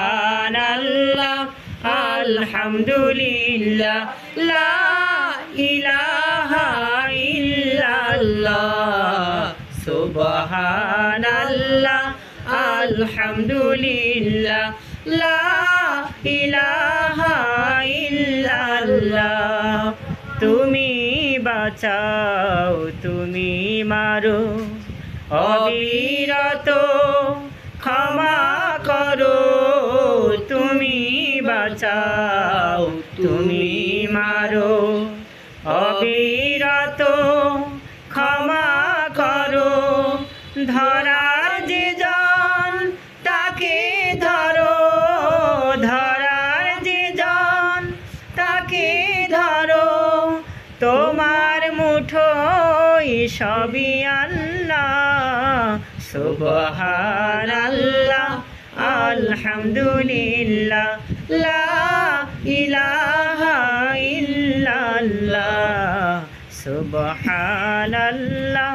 সুবহানাল্লাহ আলহামদুলিল্লাহ লা ইলাহা ইল্লাল্লাহ সুবহানাল্লাহ আলহামদুলিল্লাহ লা ইলাহা ইল্লাল্লাহ তুমি বাঁচাও তুমি মারো অবিরত ক্ষমা করো তুমি বাঁচাও তুমি মারো অবিরত ক্ষমা করো ধরার যে জন তাকে ধরো ধরার যে জন তাকে ধরো তোমার মুঠোয় সবই আল্লাহ সুবহানাল্লাহ আলহামদুলিল্লাহ লা ইলাহা ইল্লাল্লাহ সুবহানাল্লাহ